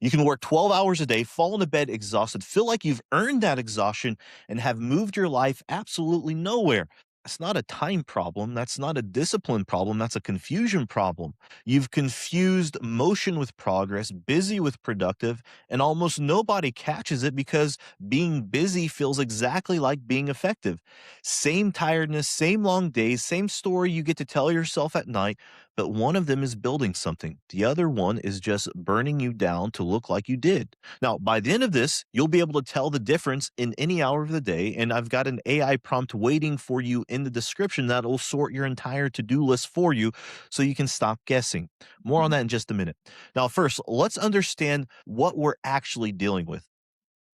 You can work 12 hours a day, fall into bed exhausted, feel like you've earned that exhaustion, and have moved your life absolutely nowhere. That's not a time problem. That's not a discipline problem. That's a confusion problem. You've confused motion with progress, busy with productive, and almost nobody catches it because being busy feels exactly like being effective. Same tiredness, same long days, same story you get to tell yourself at night, but one of them is building something. The other one is just burning you down to look like you did. Now, by the end of this, you'll be able to tell the difference in any hour of the day. And I've got an AI prompt waiting for you in the description that'll sort your entire to do list for you so you can stop guessing. More on that in just a minute. Now, first, let's understand what we're actually dealing with.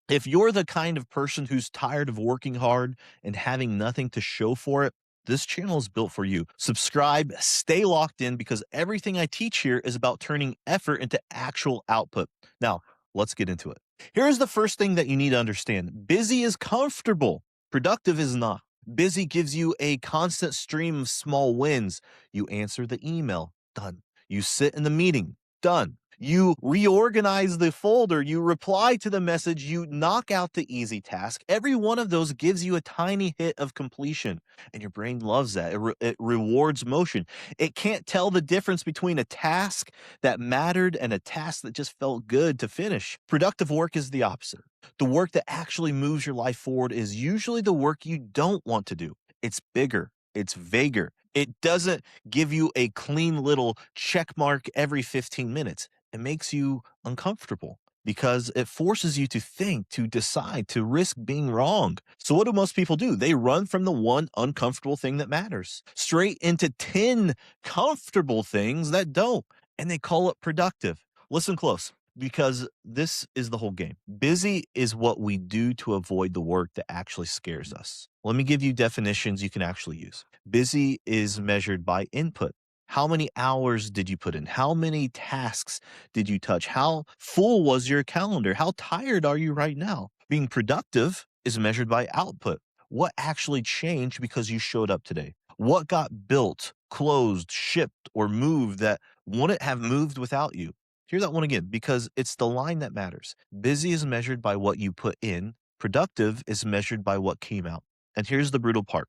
If you're the kind of person who's tired of working hard and having nothing to show for it, this channel is built for you. Subscribe, stay locked in because everything I teach here is about turning effort into actual output. Now, let's get into it. Here's the first thing that you need to understand. Busy is comfortable. Productive is not. Busy gives you a constant stream of small wins. You answer the email, done. You sit in the meeting, done. You reorganize the folder, you reply to the message, you knock out the easy task. Every one of those gives you a tiny hit of completion, and your brain loves that. It rewards motion. It can't tell the difference between a task that mattered and a task that just felt good to finish. Productive work is the opposite. The work that actually moves your life forward is usually the work you don't want to do. It's bigger, it's vaguer. It doesn't give you a clean little check mark every 15 minutes. It makes you uncomfortable because it forces you to think, to decide, to risk being wrong. So, what do most people do? They run from the one uncomfortable thing that matters straight into 10 comfortable things that don't, and they call it productive. Listen close because this is the whole game. Busy is what we do to avoid the work that actually scares us. Let me give you definitions you can actually use. Busy is measured by input. How many hours did you put in? How many tasks did you touch? How full was your calendar? How tired are you right now? Being productive is measured by output. What actually changed because you showed up today? What got built, closed, shipped, or moved that wouldn't have moved without you? Hear that one again because it's the line that matters. Busy is measured by what you put in, productive is measured by what came out. And here's the brutal part.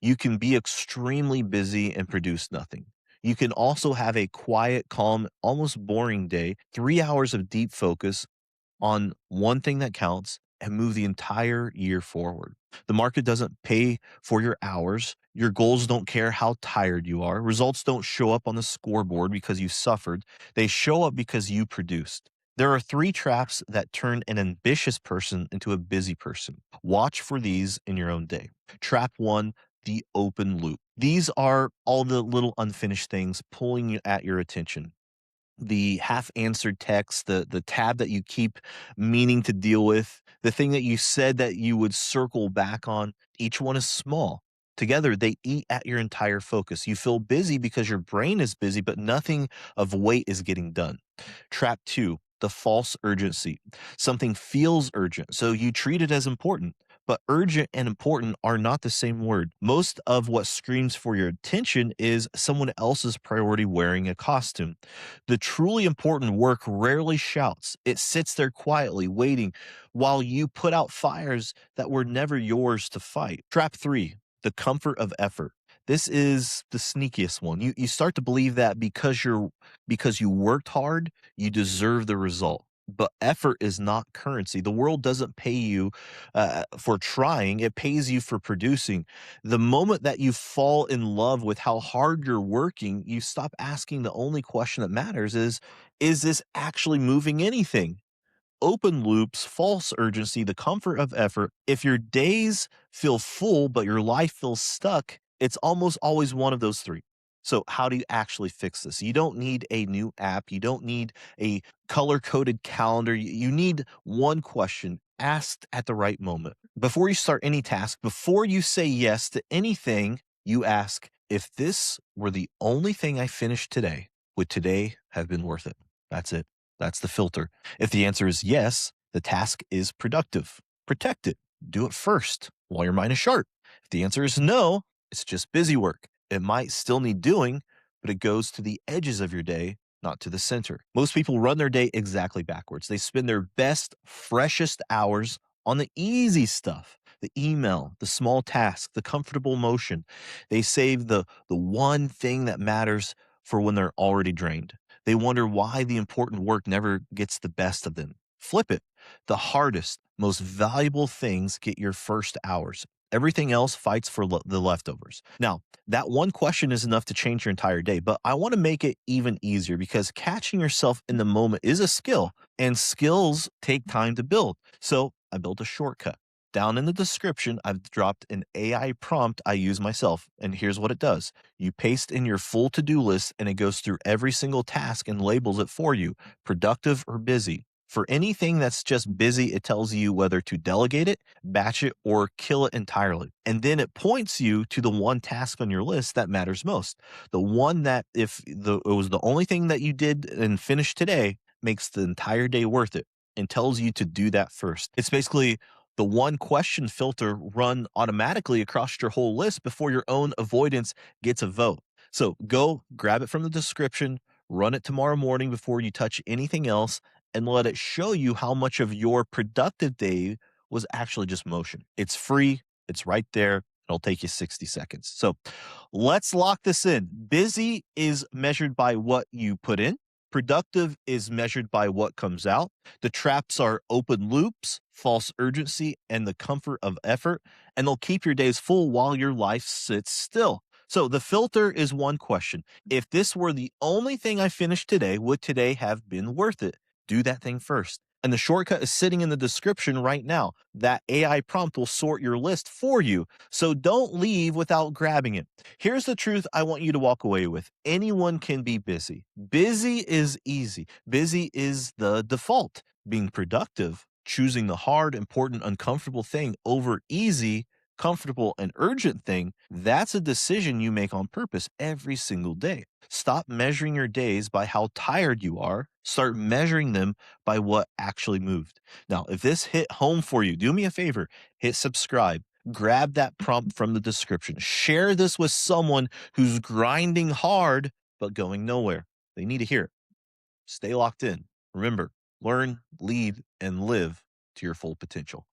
You can be extremely busy and produce nothing. You can also have a quiet, calm, almost boring day, 3 hours of deep focus on one thing that counts and move the entire year forward. The market doesn't pay for your hours. Your goals don't care how tired you are. Results don't show up on the scoreboard because you suffered. They show up because you produced. There are three traps that turn an ambitious person into a busy person. Watch for these in your own day. Trap one, the open loop. These are all the little unfinished things pulling you at your attention. The half answered text, the tab that you keep meaning to deal with, the thing that you said that you would circle back on, each one is small. Together, they eat at your entire focus. You feel busy because your brain is busy, but nothing of weight is getting done. Trap two, the false urgency. Something feels urgent, so you treat it as important. But urgent and important are not the same word. Most of what screams for your attention is someone else's priority wearing a costume. The truly important work rarely shouts. It sits there quietly, waiting while you put out fires that were never yours to fight. Trap three, the comfort of effort. This is the sneakiest one. You start to believe that because you worked hard, you deserve the result. But effort is not currency. The world doesn't pay you for trying, it pays you for producing. The moment that you fall in love with how hard you're working, you stop asking the only question that matters is this actually moving anything? Open loops, false urgency, the comfort of effort. If your days feel full, but your life feels stuck, it's almost always one of those three. So, how do you actually fix this? You don't need a new app. You don't need a color coded calendar. You need one question asked at the right moment. Before you start any task, before you say yes to anything, you ask, if this were the only thing I finished today, would today have been worth it? That's it. That's the filter. If the answer is yes, the task is productive. Protect it. Do it first while your mind is sharp. If the answer is no, it's just busy work. It might still need doing, but it goes to the edges of your day not to the center. Most people run their day exactly backwards. They spend their best, freshest hours on the easy stuff, the email, the small task, the comfortable motion. They save the one thing that matters for when they're already drained. They wonder why the important work never gets the best of them. Flip it. The hardest, most valuable things get your first hours. Everything else fights for the leftovers. Now, that one question is enough to change your entire day, but I want to make it even easier because catching yourself in the moment is a skill and skills take time to build. So I built a shortcut. Down in the description, I've dropped an AI prompt I use myself. And here's what it does: you paste in your full to do list, and it goes through every single task and labels it for you, productive or busy. For anything that's just busy, it tells you whether to delegate it, batch it, or kill it entirely. And then it points you to the one task on your list that matters most. The one that, if it was the only thing that you did and finished today, makes the entire day worth it and tells you to do that first. It's basically the one question filter run automatically across your whole list before your own avoidance gets a vote. So go grab it from the description, run it tomorrow morning before you touch anything else, and let it show you how much of your productive day was actually just motion. It's free, it's right there. It'll take you 60 seconds. So let's lock this in. Busy is measured by what you put in. Productive is measured by what comes out. The traps are open loops, false urgency, and the comfort of effort, and they'll keep your days full while your life sits still. So the filter is one question. If this were the only thing I finished today, would today have been worth it? Do that thing first. And the shortcut is sitting in the description right now. That AI prompt will sort your list for you. So don't leave without grabbing it. Here's the truth I want you to walk away with: anyone can be busy. Busy is easy, busy is the default. Being productive, choosing the hard, important, uncomfortable thing over easy, comfortable, and urgent thing, that's a decision you make on purpose every single day. Stop measuring your days by how tired you are. Start measuring them by what actually moved. Now, if this hit home for you, do me a favor: hit subscribe. Grab that prompt from the description. Share this with someone who's grinding hard but going nowhere. They need to hear it. Stay locked in. Remember, learn, lead, and live to your full potential.